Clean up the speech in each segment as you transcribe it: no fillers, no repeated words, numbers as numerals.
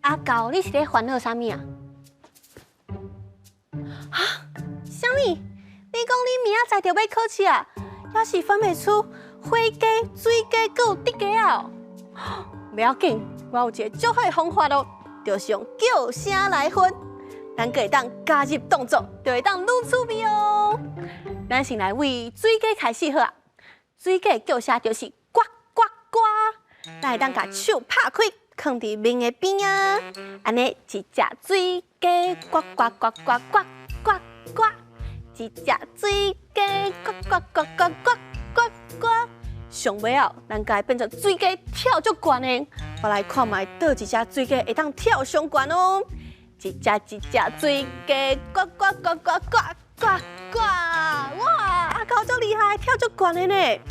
阿狗，你是咧烦恼啥物啊？啊？啥物？你讲你明仔载就要考试啊？要是分袂出花鸡、水鸡，搁有竹鸡啊？不要紧，我有一个最好的方法咯，就是用叫声来分。咱可会当加入动作，就会当愈趣味哦。咱先来为水鸡开始好啊。水鸡叫声就是呱呱呱，咱会当把手拍开，放伫面的边啊。安尼一只水鸡呱呱呱呱呱呱呱，一只水鸡呱呱呱呱呱呱呱。上尾后，咱该变成水鸡跳足悬的。我来看卖，倒一只水鸡会当跳上悬哦。一只水鸡呱呱呱呱呱呱呱！哇，阿狗足厉害，跳足悬的呢。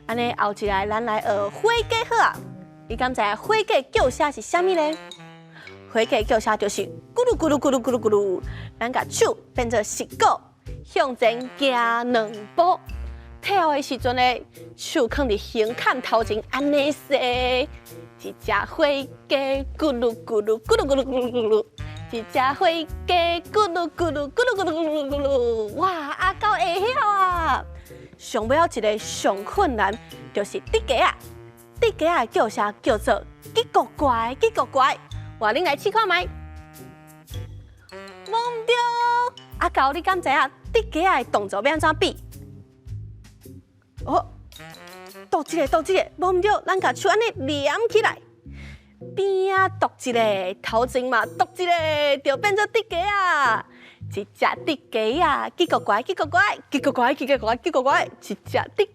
安尼后一来，咱来学火鸡好啊。你敢知火鸡叫声是啥物呢？火鸡叫声就是咕噜咕噜咕噜咕噜咕噜，咱把手变做石鼓，向前行两步。跳的时阵呢，手放伫胸坎头前，安尼说，一只火鸡咕噜咕噜咕噜咕噜咕噜咕噜，一只火鸡咕噜咕噜咕噜咕噜咕噜咕噜。哇，阿狗会晓啊！上尾一个上困难就是竹鸡啊，竹鸡啊叫声叫做叽咕乖叽咕乖，我恁来试看卖。摸唔对，阿狗你敢知影竹鸡啊动作要安怎比？哦，倒一个，摸唔对，咱甲手安尼连起来，边啊倒一个，头前嘛倒一个，就变做竹鸡啊。一只竹鸡啊，叽咕乖，叽咕乖，叽咕乖，叽咕乖，叽咕乖，一只竹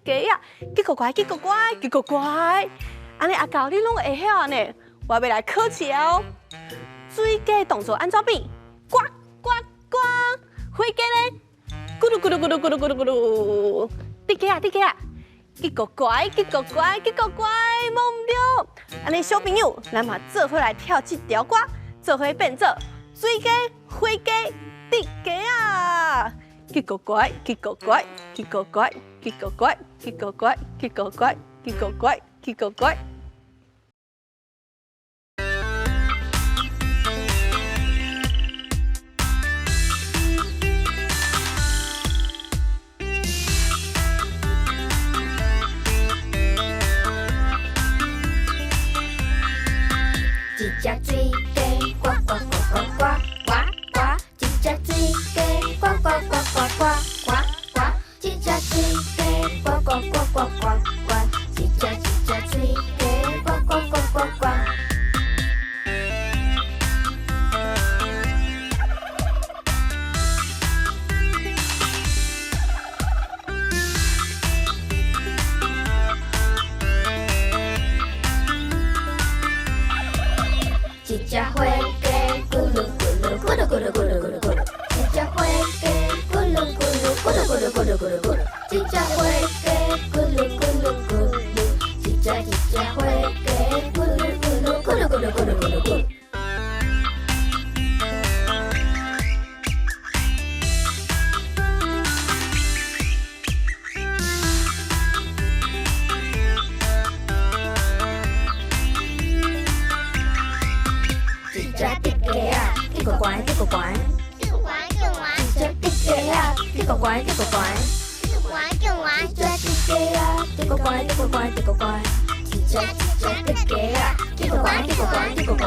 鸡啊，叽咕乖，叽咕乖，叽咕乖。安尼阿狗你拢会晓呢，我要来考试哦。水鸡动作安怎比？呱呱呱！火鸡呢？咕噜咕噜咕噜咕噜咕噜咕噜。竹鸡啊，叽咕乖，叽咕乖，叽咕乖，摸唔对。安尼小朋友，咱嘛做伙来跳这条歌，做伙变做水鸡、火鸡、竹鸡啊！叽咕乖，叽咕乖，叽咕乖，叽咕乖，叽咕乖，叽咕乖，叽咕乖，叽咕乖。一只水鸡呱呱呱呱呱呱呱，一只水鸡呱呱呱呱呱呱呱，一只水鸡呱呱呱呱呱呱，一只水鸡呱呱呱呱呱。一只火鸡咕噜咕噜咕噜咕噜咕噜咕噜咕噜，一只火鸡咕噜咕噜咕噜咕噜咕噜咕噜咕噜，一只火鸡咕噜咕噜咕噜，一只火鸡咕噜咕噜咕噜咕噜咕噜咕噜咕噜。一只竹鸡啊，叽咕乖，叽咕乖，叫玩叫玩，一只竹鸡啊，叽咕乖，叽咕乖，叫玩叫玩，一只竹鸡啊，叽咕乖，叽咕乖，叽咕乖，一只竹鸡啊，叽咕乖，叽咕乖，叽咕乖。